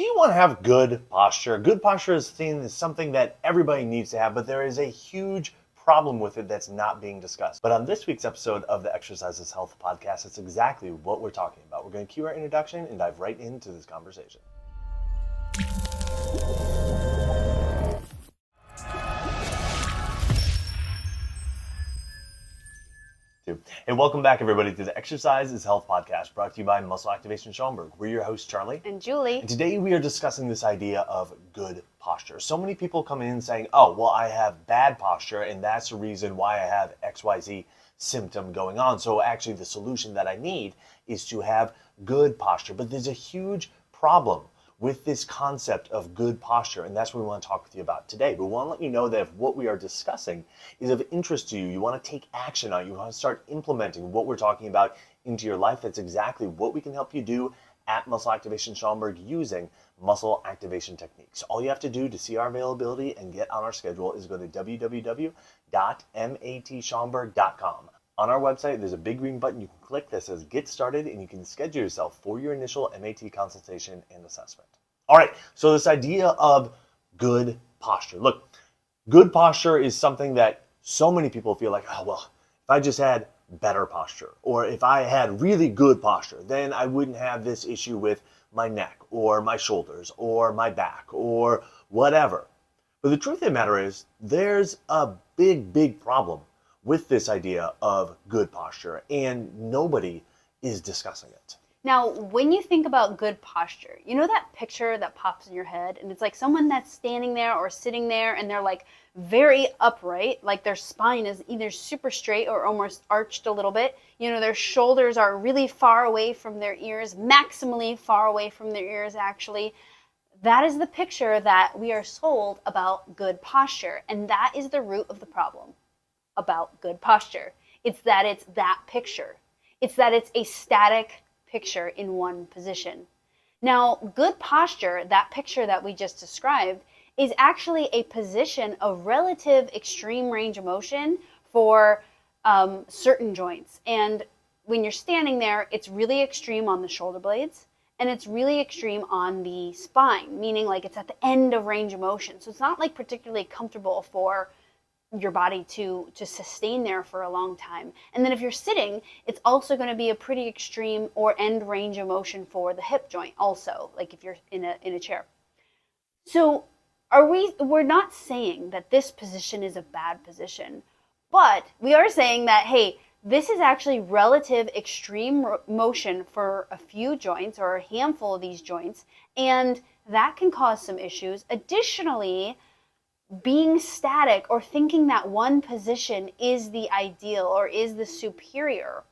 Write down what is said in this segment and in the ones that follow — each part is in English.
Do you want to have good posture? Good posture is seen as something that everybody needs to have, but there is a huge problem with it that's not being discussed. But on this week's episode of the Exercise is Health podcast, it's exactly what we're talking about. We're going to cue our introduction and dive right into this conversation. And welcome back, everybody, to the Exercise is Health podcast, brought to you by Muscle Activation Schoenberg. We're your hosts, Charlie and Julie. And today we are discussing this idea of good posture. So many people come in saying, oh, well, I have bad posture, and that's the reason why I have XYZ symptom going on. So actually the solution that I need is to have good posture. But there's a huge problem with this concept of good posture, and that's what we want to talk with you about today. But we want to let you know that if what we are discussing is of interest to you, you want to take action on it, you want to start implementing what we're talking about into your life, that's exactly what we can help you do at Muscle Activation Schoenberg using muscle activation techniques. All you have to do to see our availability and get on our schedule is go to www.matschoenberg.com. On our website, there's a big green button you can click that says Get Started, and you can schedule yourself for your initial MAT consultation and assessment. All right, so this idea of good posture. Look, good posture is something that so many people feel like, oh, well, if I just had better posture, or if I had really good posture, then I wouldn't have this issue with my neck, or my shoulders, or my back, or whatever. But the truth of the matter is, there's a big problem with this idea of good posture, and nobody is discussing it. Now, when you think about good posture, you know that picture that pops in your head, and it's like someone that's standing there or sitting there, and they're like very upright, like their spine is either super straight or almost arched a little bit. You know, their shoulders are really far away from their ears, maximally far away from their ears, actually. That is the picture that we are sold about good posture, and that is the root of the problem about good posture. It's that picture. It's that it's a static picture in one position. Now, good posture, that picture that we just described, is actually a position of relative extreme range of motion for certain joints. And when you're standing there, it's really extreme on the shoulder blades, and it's really extreme on the spine, meaning like it's at the end of range of motion. So it's not like particularly comfortable for your body to sustain there for a long time. And then if you're sitting, it's also going to be a pretty extreme or end range of motion for the hip joint also, like if you're in a chair. So we're not saying that this position is a bad position, but we are saying that, hey, this is actually relative extreme motion for a few joints or a handful of these joints, and that can cause some issues. Additionally, being static or thinking that one position is the ideal or is the superior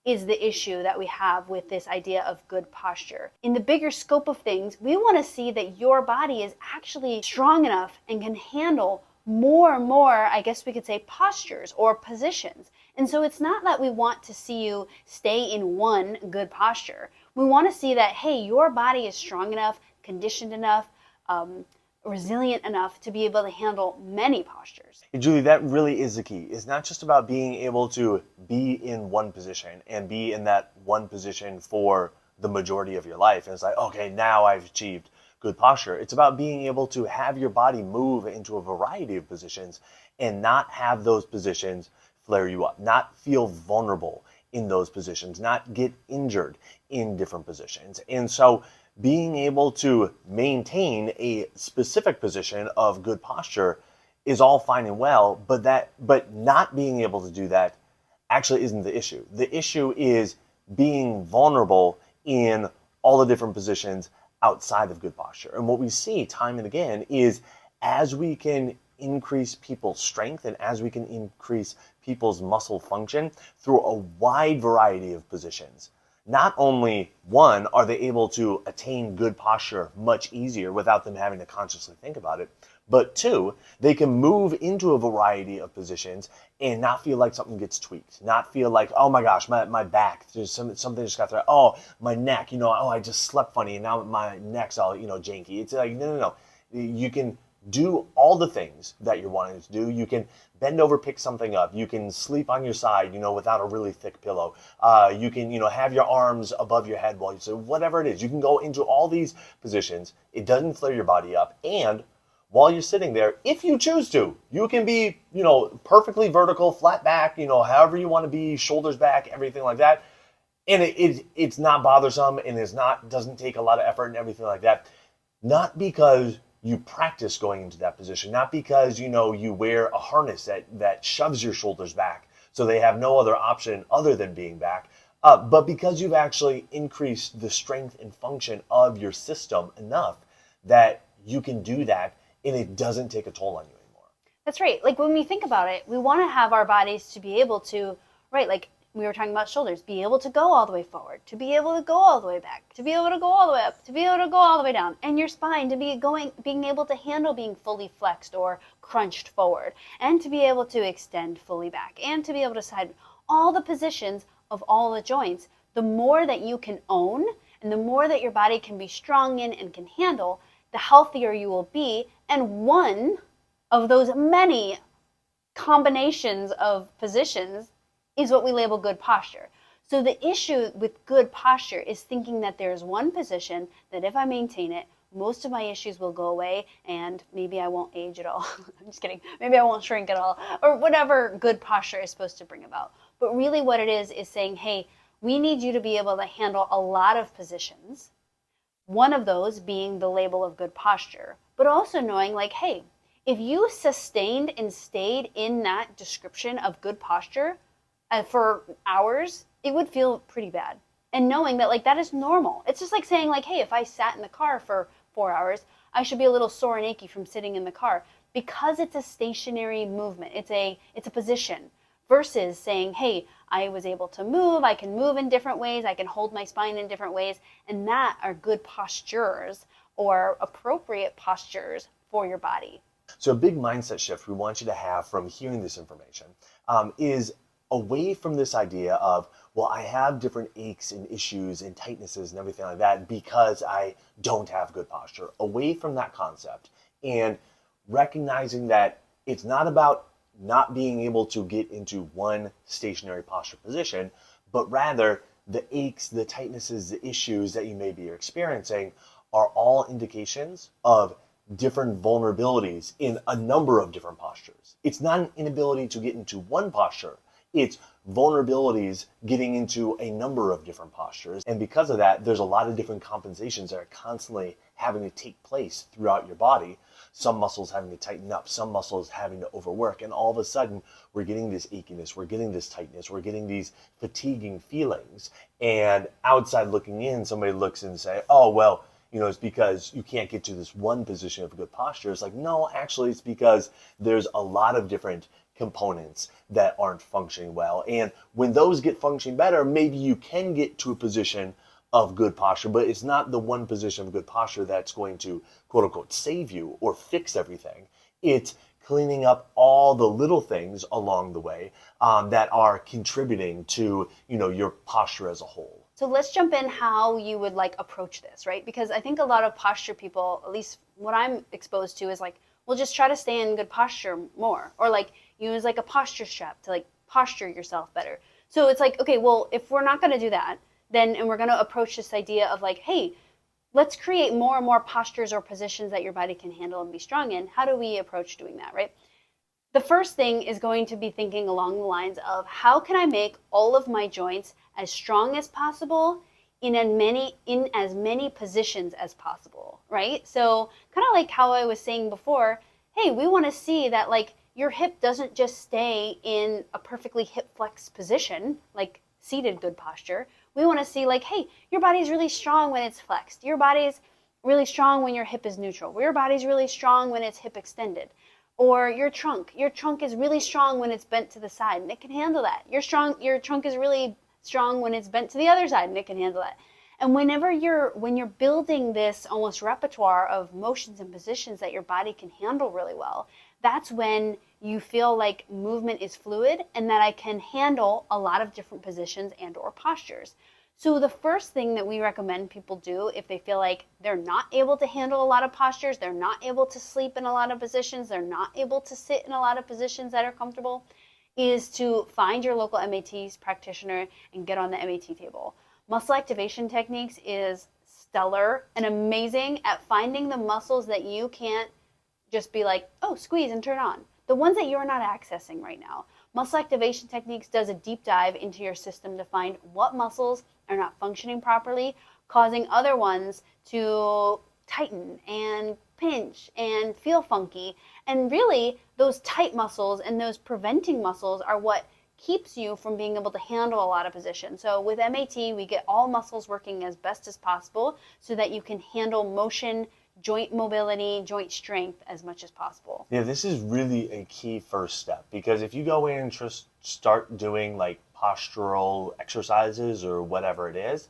is the issue that we have with this idea of good posture. In the bigger scope of things, we want to see that your body is actually strong enough and can handle more and more, I guess we could say, postures or positions. And so it's not that we want to see you stay in one good posture. We want to see that, hey, your body is strong enough, conditioned enough, resilient enough to be able to handle many postures. Hey, Julie, that really is the key. It's not just about being able to be in one position and be in that one position for the majority of your life. And it's like, okay, now I've achieved good posture. It's about being able to have your body move into a variety of positions and not have those positions flare you up, not feel vulnerable in those positions, not get injured in different positions. And so being able to maintain a specific position of good posture is all fine and well, but not being able to do that actually isn't the issue. The issue is being vulnerable in all the different positions outside of good posture. And what we see time and again is as we can increase people's strength and as we can increase people's muscle function through a wide variety of positions, not only, one, are they able to attain good posture much easier without them having to consciously think about it, but two, they can move into a variety of positions and not feel like something gets tweaked, not feel like, oh my gosh, my back, there's something just got through, oh, my neck, I just slept funny and now my neck's all, janky. It's like, no. You can do all the things that you're wanting to do. You can bend over, pick something up. You can sleep on your side, without a really thick pillow. You can, have your arms above your head while you sleep, whatever it is. You can go into all these positions. It doesn't flare your body up. And while you're sitting there, if you choose to, you can be, perfectly vertical, flat back, however you want to be, shoulders back, everything like that. And it's not bothersome, and doesn't take a lot of effort and everything like that. Not because you practice going into that position, not because you wear a harness that shoves your shoulders back so they have no other option other than being back, but because you've actually increased the strength and function of your system enough that you can do that and it doesn't take a toll on you anymore. That's right. Like when we think about it, we want to have our bodies to be able to, right, like we were talking about shoulders, be able to go all the way forward, to be able to go all the way back, to be able to go all the way up, to be able to go all the way down, and your spine to being able to handle being fully flexed or crunched forward, and to be able to extend fully back, and to be able to side all the positions of all the joints. The more that you can own, and the more that your body can be strong in and can handle, the healthier you will be. And one of those many combinations of positions is what we label good posture. So the issue with good posture is thinking that there's one position that if I maintain it, most of my issues will go away and maybe I won't age at all. I'm just kidding. Maybe I won't shrink at all, or whatever good posture is supposed to bring about. But really what it is saying, hey, we need you to be able to handle a lot of positions. One of those being the label of good posture, but also knowing like, hey, if you sustained and stayed in that description of good posture for hours, it would feel pretty bad. And knowing that like that is normal. It's just like saying like, hey, if I sat in the car for 4 hours, I should be a little sore and achy from sitting in the car, because it's a stationary movement. It's a position, versus saying, hey, I was able to move, I can move in different ways, I can hold my spine in different ways, and that are good postures or appropriate postures for your body. So a big mindset shift we want you to have from hearing this information is away from this idea of, well, I have different aches and issues and tightnesses and everything like that because I don't have good posture. Away from that concept and recognizing that it's not about not being able to get into one stationary posture position, but rather the aches, the tightnesses, the issues that you may be experiencing are all indications of different vulnerabilities in a number of different postures. It's not an inability to get into one posture. It's vulnerabilities getting into a number of different postures. And because of that, there's a lot of different compensations that are constantly having to take place throughout your body. Some muscles having to tighten up, some muscles having to overwork. And all of a sudden, we're getting this achiness, we're getting this tightness, we're getting these fatiguing feelings. And outside looking in, somebody looks and say, oh, well, it's because you can't get to this one position of good posture. It's like, no, actually, it's because there's a lot of different components that aren't functioning well. And when those get functioning better, maybe you can get to a position of good posture, but it's not the one position of good posture that's going to, quote unquote, save you or fix everything. It's cleaning up all the little things along the way that are contributing to, your posture as a whole. So let's jump in how you would like approach this, right? Because I think a lot of posture people, at least what I'm exposed to, is like, well, just try to stay in good posture more, or like use like a posture strap to like posture yourself better. So it's like, okay, well, if we're not going to do that, then, and we're going to approach this idea of like, hey, let's create more and more postures or positions that your body can handle and be strong in. How do we approach doing that, right? The first thing is going to be thinking along the lines of, how can I make all of my joints as strong as possible in as many positions as possible, right? So kind of like how I was saying before, hey, we want to see that like your hip doesn't just stay in a perfectly hip flex position, like seated good posture. We want to see like, hey, your body's really strong when it's flexed. Your body's really strong when your hip is neutral. Your body's really strong when it's hip extended. Or your trunk is really strong when it's bent to the side, and it can handle that. Your trunk is really strong when it's bent to the other side, and it can handle that. And when you're building this almost repertoire of motions and positions that your body can handle really well, that's when you feel like movement is fluid and that I can handle a lot of different positions and or postures. So the first thing that we recommend people do if they feel like they're not able to handle a lot of postures, they're not able to sleep in a lot of positions, they're not able to sit in a lot of positions that are comfortable, is to find your local MAT practitioner and get on the MAT table. Muscle activation techniques is stellar and amazing at finding the muscles that you can't just be like, oh, squeeze and turn on. The ones that you're not accessing right now. Muscle activation techniques does a deep dive into your system to find what muscles are not functioning properly, causing other ones to tighten and pinch and feel funky. And really, those tight muscles and those preventing muscles are what keeps you from being able to handle a lot of positions. So with MAT, we get all muscles working as best as possible so that you can handle motion, joint mobility, joint strength as much as possible. Yeah, this is really a key first step, because if you go in and just start doing like postural exercises or whatever it is,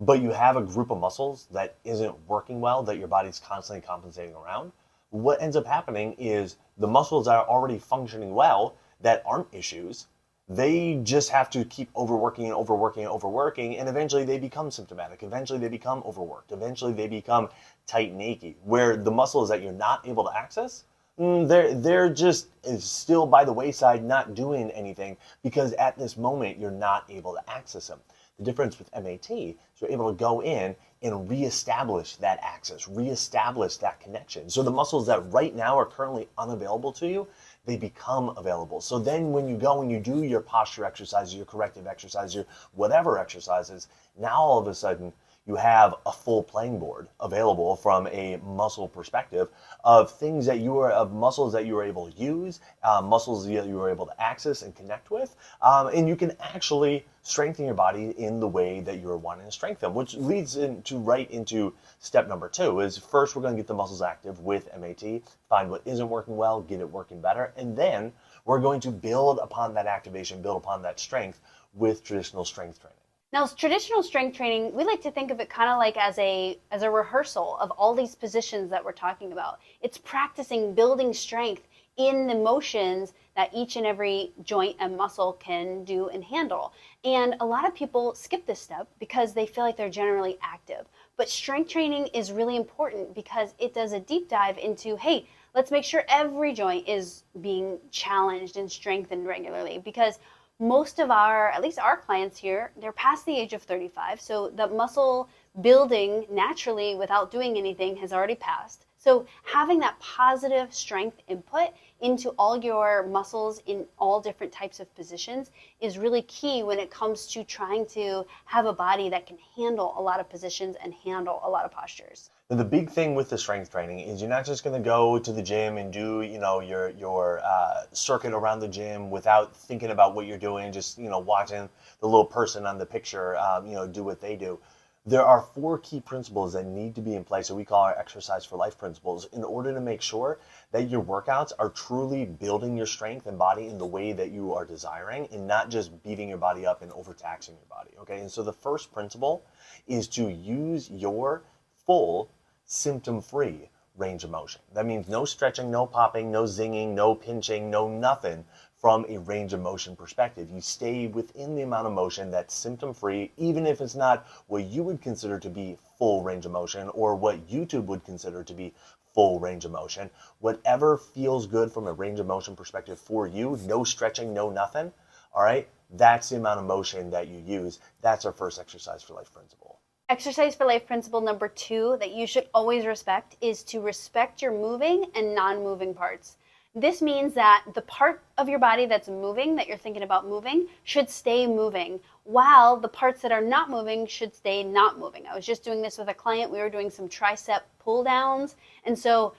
but you have a group of muscles that isn't working well, that your body's constantly compensating around, what ends up happening is the muscles that are already functioning well, that aren't issues, they just have to keep overworking and overworking and overworking, and eventually they become symptomatic. Eventually they become overworked. Eventually they become tight and achy, where the muscles that you're not able to access, they're just still by the wayside, not doing anything, because at this moment you're not able to access them. The difference with MAT is you're able to go in and reestablish that access, reestablish that connection. So the muscles that right now are currently unavailable to you, they become available. So then when you go and you do your posture exercises, your corrective exercises, your whatever exercises, now all of a sudden you have a full playing board available from a muscle perspective of things that of muscles that you were able to use, muscles that you were able to access and connect with, and you can actually strengthen your body in the way that you're wanting to strengthen, which leads right into step number 2. Is first we're going to get the muscles active with MAT, find what isn't working well, get it working better, and then we're going to build upon that activation, build upon that strength with traditional strength training. Now, traditional strength training, we like to think of it kind of like as a rehearsal of all these positions that we're talking about. It's practicing building strength in the motions that each and every joint and muscle can do and handle. And a lot of people skip this step because they feel like they're generally active. But strength training is really important because it does a deep dive into, hey, let's make sure every joint is being challenged and strengthened regularly, because most of at least our clients here, they're past the age of 35. So the muscle building naturally without doing anything has already passed. So having that positive strength input into all your muscles in all different types of positions is really key when it comes to trying to have a body that can handle a lot of positions and handle a lot of postures. The big thing with the strength training is you're not just going to go to the gym and do, your circuit around the gym without thinking about what you're doing, just, watching the little person on the picture, do what they do. There are 4 key principles that need to be in place, so we call our exercise for life principles, in order to make sure that your workouts are truly building your strength and body in the way that you are desiring, and not just beating your body up and overtaxing your body, okay? And so the first principle is to use your full symptom-free range of motion. That means no stretching, no popping, no zinging, no pinching, no nothing from a range of motion perspective. You stay within the amount of motion that's symptom-free, even if it's not what you would consider to be full range of motion or what YouTube would consider to be full range of motion. Whatever feels good from a range of motion perspective for you, no stretching, no nothing, all right? That's the amount of motion that you use. That's our first exercise for life principle. Exercise for life principle number 2 that you should always respect is to respect your moving and non-moving parts. This means that the part of your body that's moving, that you're thinking about moving, should stay moving, while the parts that are not moving should stay not moving. I was just doing this with a client. We were doing some tricep pull downs, and so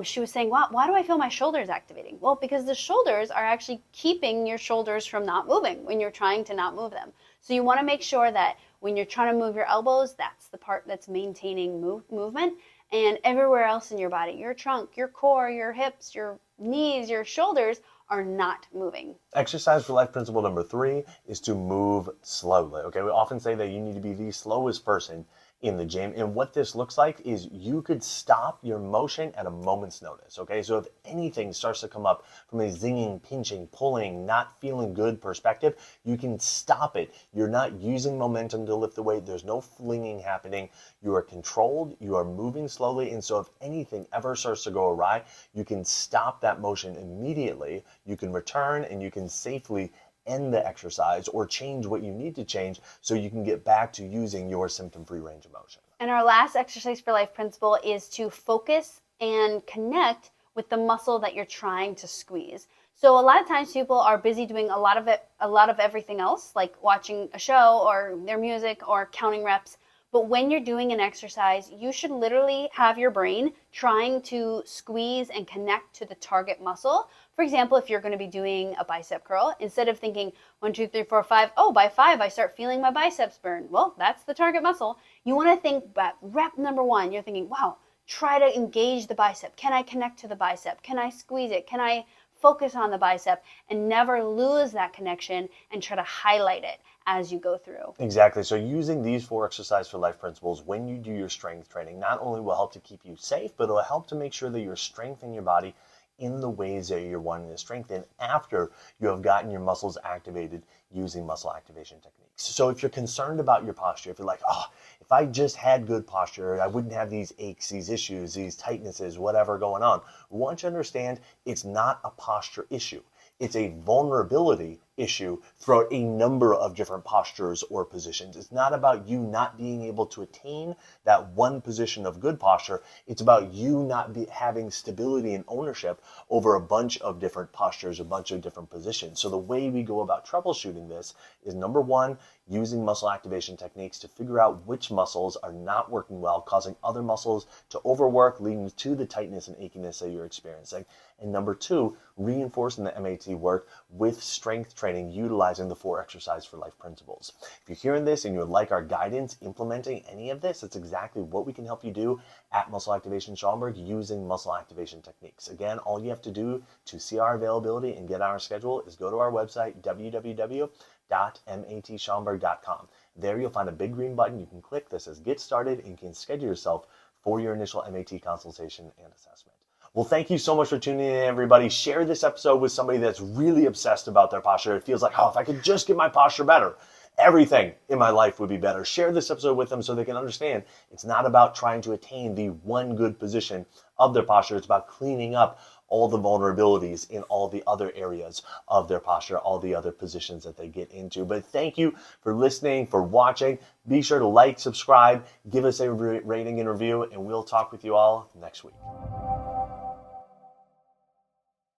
she was saying, why do I feel my shoulders activating? Well, because the shoulders are actually keeping your shoulders from not moving when you're trying to not move them. So you want to make sure that when you're trying to move your elbows, that's the part that's maintaining movement. And everywhere else in your body, your trunk, your core, your hips, your knees, your shoulders are not moving. Exercise for life principle number 3 is to move slowly. Okay, we often say that you need to be the slowest person in the gym. And what this looks like is you could stop your motion at a moment's notice. Okay, so if anything starts to come up from a zinging, pinching, pulling, not feeling good perspective, you can stop it. You're not using momentum to lift the weight. There's no flinging happening. You are controlled, you are moving slowly. And so if anything ever starts to go awry, you can stop that motion immediately. You can return and you can safely end the exercise or change what you need to change so you can get back to using your symptom-free range of motion. And our last exercise for life principle is to focus and connect with the muscle that you're trying to squeeze. So a lot of times people are busy doing a lot of everything else, like watching a show or their music or counting reps. But when you're doing an exercise, you should literally have your brain trying to squeeze and connect to the target muscle. For example, if you're going to be doing a bicep curl, instead of thinking 1, 2, 3, 4, 5, oh, by 5, I start feeling my biceps burn. Well, that's the target muscle. You want to think about rep number 1. You're thinking, wow, try to engage the bicep. Can I connect to the bicep? Can I squeeze it? Can I focus on the bicep? And never lose that connection and try to highlight it as you go through. Exactly. So using these 4 exercise for life principles when you do your strength training not only will help to keep you safe, but it will help to make sure that you're strengthening your body in the ways that you're wanting to strengthen after you have gotten your muscles activated using muscle activation techniques. So if you're concerned about your posture, if you're like, oh, if I just had good posture, I wouldn't have these aches, these issues, these tightnesses, whatever going on. We want you to understand it's not a posture issue. It's a vulnerability issue throughout a number of different postures or positions. It's not about you not being able to attain that one position of good posture. It's about you not having stability and ownership over a bunch of different postures, a bunch of different positions. So the way we go about troubleshooting this is, number 1, using muscle activation techniques to figure out which muscles are not working well, causing other muscles to overwork, leading to the tightness and achiness that you're experiencing. And number 2, reinforcing the MAT work with strength training, utilizing the 4 exercise for life principles. If you're hearing this and you would like our guidance implementing any of this, that's exactly what we can help you do at Muscle Activation Schaumburg using muscle activation techniques. Again, all you have to do to see our availability and get on our schedule is go to our website, www.matschaumburg.com. There you'll find a big green button you can click that says Get Started, and you can schedule yourself for your initial MAT consultation and assessment. Well, thank you so much for tuning in, everybody. Share this episode with somebody that's really obsessed about their posture. It feels like, oh, if I could just get my posture better, everything in my life would be better. Share this episode with them so they can understand it's not about trying to attain the one good position of their posture. It's about cleaning up all the vulnerabilities in all the other areas of their posture, all the other positions that they get into. But thank you for listening, for watching. Be sure to like, subscribe, give us a rating and review, and we'll talk with you all next week.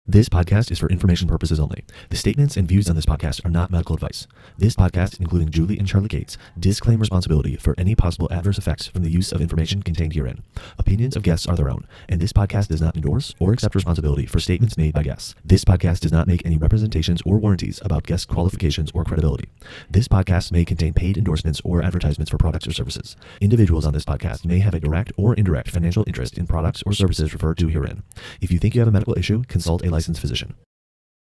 This podcast is for information purposes only. The statements and views on this podcast are not medical advice. This podcast, including Julie and Charlie Gates, disclaim responsibility for any possible adverse effects from the use of information contained herein. Opinions of guests are their own, and this podcast does not endorse or accept responsibility for statements made by guests. This podcast does not make any representations or warranties about guest qualifications or credibility. This podcast may contain paid endorsements or advertisements for products or services. Individuals on this podcast may have a direct or indirect financial interest in products or services referred to herein. If you think you have a medical issue, consult a licensed physician.